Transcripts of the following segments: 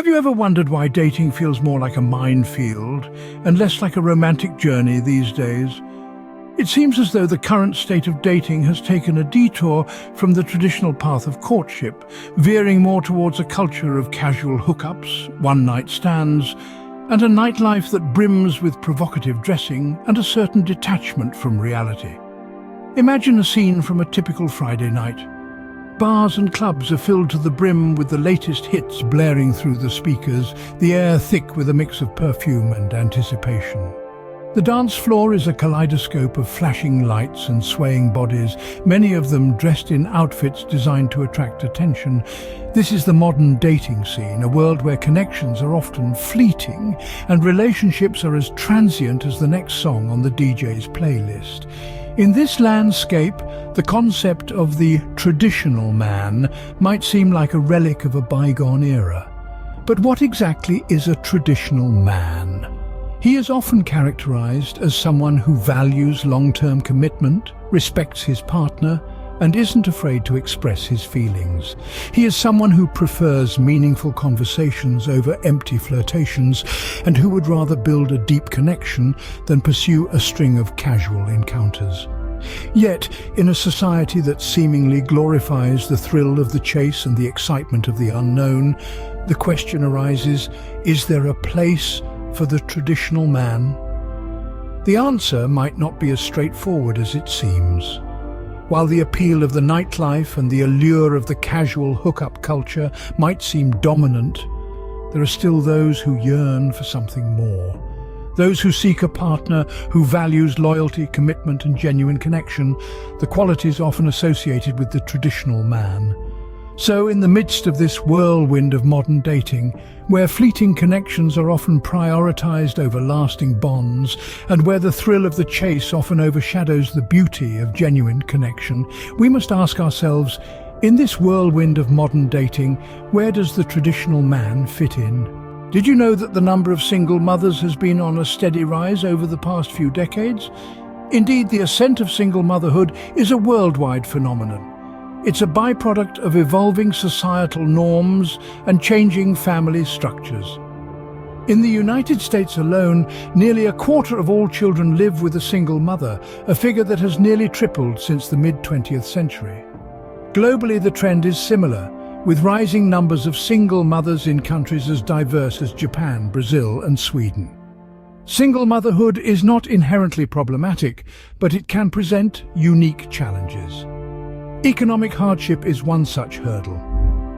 Have you ever wondered why dating feels more like a minefield and less like a romantic journey these days? It seems as though the current state of dating has taken a detour from the traditional path of courtship, veering more towards a culture of casual hookups, one-night stands, and a nightlife that brims with provocative dressing and a certain detachment from reality. Imagine a scene from a typical Friday night. Bars and clubs are filled to the brim with the latest hits blaring through the speakers, the air thick with a mix of perfume and anticipation. The dance floor is a kaleidoscope of flashing lights and swaying bodies, many of them dressed in outfits designed to attract attention. This is the modern dating scene, a world where connections are often fleeting and relationships are as transient as the next song on the DJ's playlist. In this landscape, the concept of the traditional man might seem like a relic of a bygone era. But what exactly is a traditional man? He is often characterized as someone who values long-term commitment, respects his partner, and isn't afraid to express his feelings. He is someone who prefers meaningful conversations over empty flirtations and who would rather build a deep connection than pursue a string of casual encounters. Yet, in a society that seemingly glorifies the thrill of the chase and the excitement of the unknown, the question arises, is there a place for the traditional man? The answer might not be as straightforward as it seems. While the appeal of the nightlife and the allure of the casual hookup culture might seem dominant, there are still those who yearn for something more. Those who seek a partner who values loyalty, commitment and genuine connection, the qualities often associated with the traditional man. So in the midst of this whirlwind of modern dating, where fleeting connections are often prioritized over lasting bonds, and where the thrill of the chase often overshadows the beauty of genuine connection, we must ask ourselves, in this whirlwind of modern dating, where does the traditional man fit in? Did you know that the number of single mothers has been on a steady rise over the past few decades? Indeed, the ascent of single motherhood is a worldwide phenomenon. It's a byproduct of evolving societal norms and changing family structures. In the United States alone, nearly a quarter of all children live with a single mother, a figure that has nearly tripled since the mid-20th century. Globally, the trend is similar, with rising numbers of single mothers in countries as diverse as Japan, Brazil, and Sweden. Single motherhood is not inherently problematic, but it can present unique challenges. Economic hardship is one such hurdle.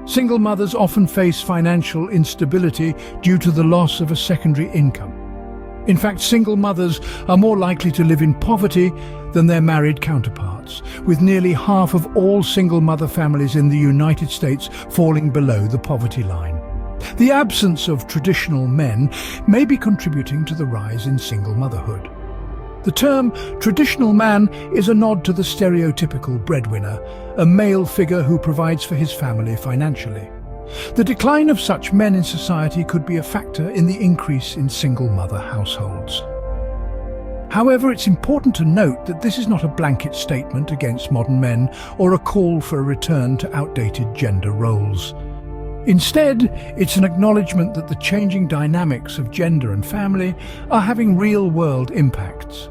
Single mothers often face financial instability due to the loss of a secondary income. In fact, single mothers are more likely to live in poverty than their married counterparts, with nearly half of all single mother families in the United States falling below the poverty line. The absence of traditional men may be contributing to the rise in single motherhood. The term traditional man is a nod to the stereotypical breadwinner, a male figure who provides for his family financially. The decline of such men in society could be a factor in the increase in single mother households. However, it's important to note that this is not a blanket statement against modern men or a call for a return to outdated gender roles. Instead, it's an acknowledgement that the changing dynamics of gender and family are having real-world impacts.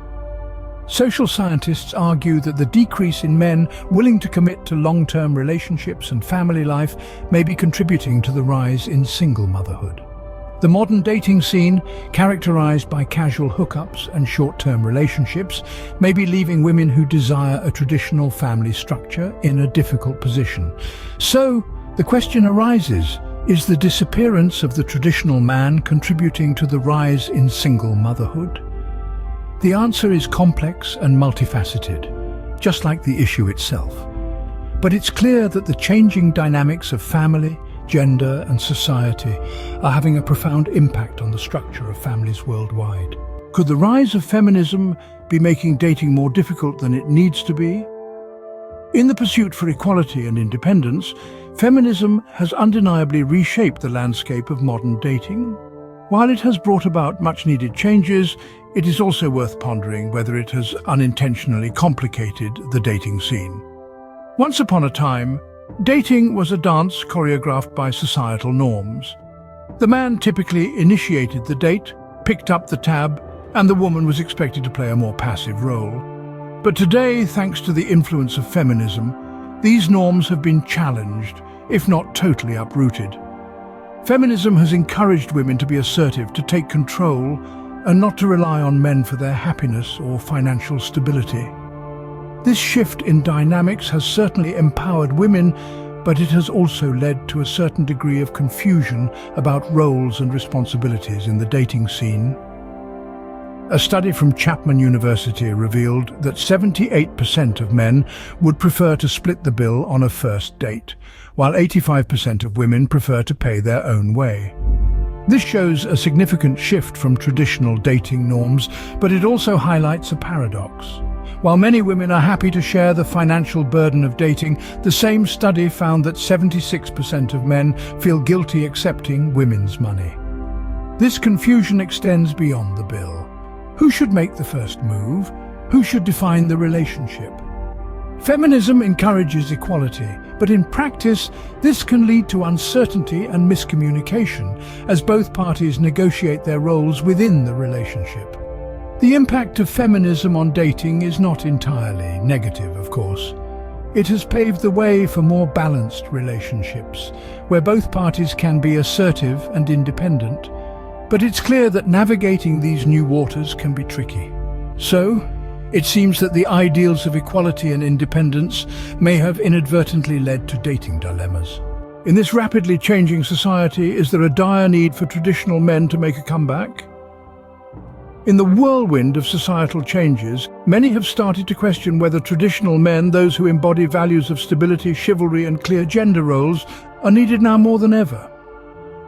Social scientists argue that the decrease in men willing to commit to long-term relationships and family life may be contributing to the rise in single motherhood. The modern dating scene, characterized by casual hookups and short-term relationships, may be leaving women who desire a traditional family structure in a difficult position. So, the question arises, is the disappearance of the traditional man contributing to the rise in single motherhood? The answer is complex and multifaceted, just like the issue itself. But it's clear that the changing dynamics of family, gender and society are having a profound impact on the structure of families worldwide. Could the rise of feminism be making dating more difficult than it needs to be? In the pursuit for equality and independence, feminism has undeniably reshaped the landscape of modern dating. While it has brought about much-needed changes, it is also worth pondering whether it has unintentionally complicated the dating scene. Once upon a time, dating was a dance choreographed by societal norms. The man typically initiated the date, picked up the tab, and the woman was expected to play a more passive role. But today, thanks to the influence of feminism, these norms have been challenged, if not totally uprooted. Feminism has encouraged women to be assertive, to take control, and not to rely on men for their happiness or financial stability. This shift in dynamics has certainly empowered women, but it has also led to a certain degree of confusion about roles and responsibilities in the dating scene. A study from Chapman University revealed that 78% of men would prefer to split the bill on a first date, while 85% of women prefer to pay their own way. This shows a significant shift from traditional dating norms, but it also highlights a paradox. While many women are happy to share the financial burden of dating, the same study found that 76% of men feel guilty accepting women's money. This confusion extends beyond the bill. Who should make the first move? Who should define the relationship? Feminism encourages equality, but in practice, this can lead to uncertainty and miscommunication as both parties negotiate their roles within the relationship. The impact of feminism on dating is not entirely negative, of course. It has paved the way for more balanced relationships, where both parties can be assertive and independent. But it's clear that navigating these new waters can be tricky. So, it seems that the ideals of equality and independence may have inadvertently led to dating dilemmas. In this rapidly changing society, is there a dire need for traditional men to make a comeback? In the whirlwind of societal changes, many have started to question whether traditional men, those who embody values of stability, chivalry and clear gender roles, are needed now more than ever.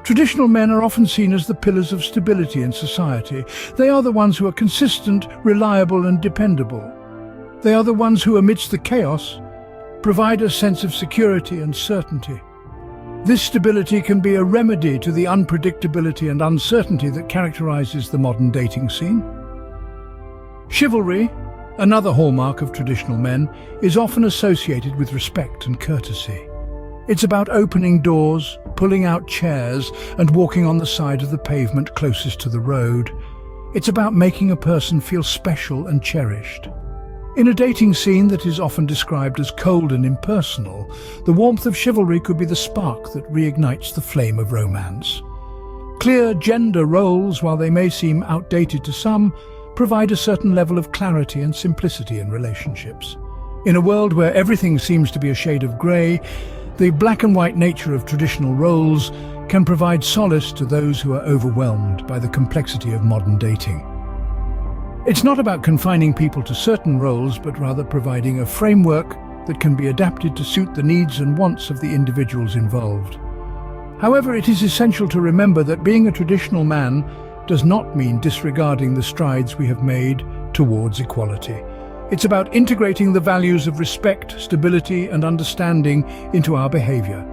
Traditional men are often seen as the pillars of stability in society. They are the ones who are consistent, reliable and dependable. They are the ones who, amidst the chaos, provide a sense of security and certainty. This stability can be a remedy to the unpredictability and uncertainty that characterizes the modern dating scene. Chivalry, another hallmark of traditional men, is often associated with respect and courtesy. It's about opening doors, pulling out chairs, and walking on the side of the pavement closest to the road. It's about making a person feel special and cherished. In a dating scene that is often described as cold and impersonal, the warmth of chivalry could be the spark that reignites the flame of romance. Clear gender roles, while they may seem outdated to some, provide a certain level of clarity and simplicity in relationships. In a world where everything seems to be a shade of grey, the black and white nature of traditional roles can provide solace to those who are overwhelmed by the complexity of modern dating. It's not about confining people to certain roles, but rather providing a framework that can be adapted to suit the needs and wants of the individuals involved. However, it is essential to remember that being a traditional man does not mean disregarding the strides we have made towards equality. It's about integrating the values of respect, stability, and understanding into our behavior.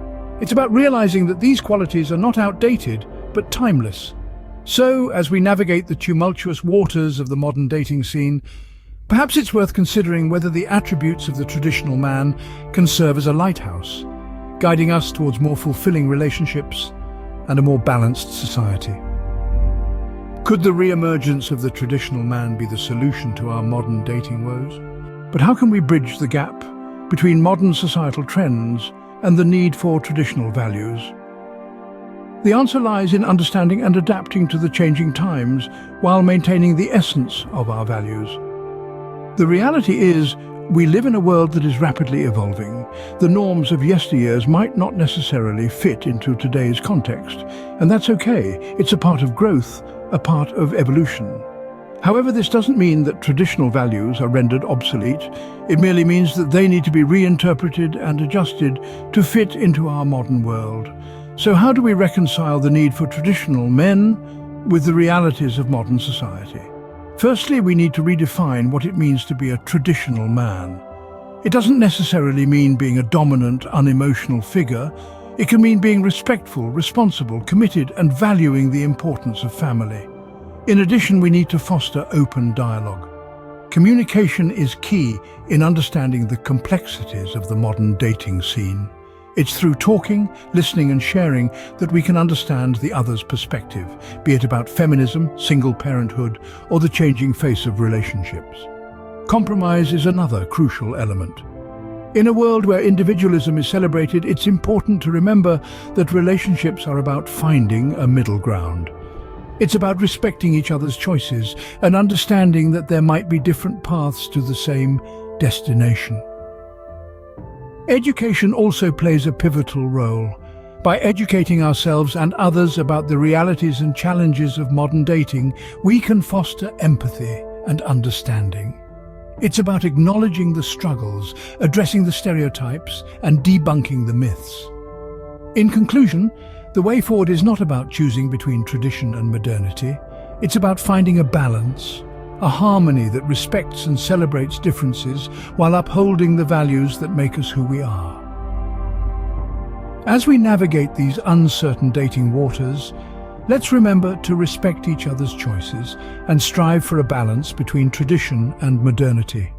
It's about realizing that these qualities are not outdated, but timeless. So, as we navigate the tumultuous waters of the modern dating scene, perhaps it's worth considering whether the attributes of the traditional man can serve as a lighthouse, guiding us towards more fulfilling relationships and a more balanced society. Could the re-emergence of the traditional man be the solution to our modern dating woes? But how can we bridge the gap between modern societal trends and the need for traditional values? The answer lies in understanding and adapting to the changing times while maintaining the essence of our values. The reality is, we live in a world that is rapidly evolving. The norms of yesteryears might not necessarily fit into today's context, and that's okay. It's a part of growth, a part of evolution. However, this doesn't mean that traditional values are rendered obsolete. It merely means that they need to be reinterpreted and adjusted to fit into our modern world. So how do we reconcile the need for traditional men with the realities of modern society? Firstly, we need to redefine what it means to be a traditional man. It doesn't necessarily mean being a dominant, unemotional figure. It can mean being respectful, responsible, committed, and valuing the importance of family. In addition, we need to foster open dialogue. Communication is key in understanding the complexities of the modern dating scene. It's through talking, listening and sharing that we can understand the other's perspective, be it about feminism, single parenthood, or the changing face of relationships. Compromise is another crucial element. In a world where individualism is celebrated, it's important to remember that relationships are about finding a middle ground. It's about respecting each other's choices and understanding that there might be different paths to the same destination. Education also plays a pivotal role. By educating ourselves and others about the realities and challenges of modern dating, we can foster empathy and understanding. It's about acknowledging the struggles, addressing the stereotypes, and debunking the myths. In conclusion, the way forward is not about choosing between tradition and modernity. It's about finding a balance, a harmony that respects and celebrates differences while upholding the values that make us who we are. As we navigate these uncertain dating waters, let's remember to respect each other's choices and strive for a balance between tradition and modernity.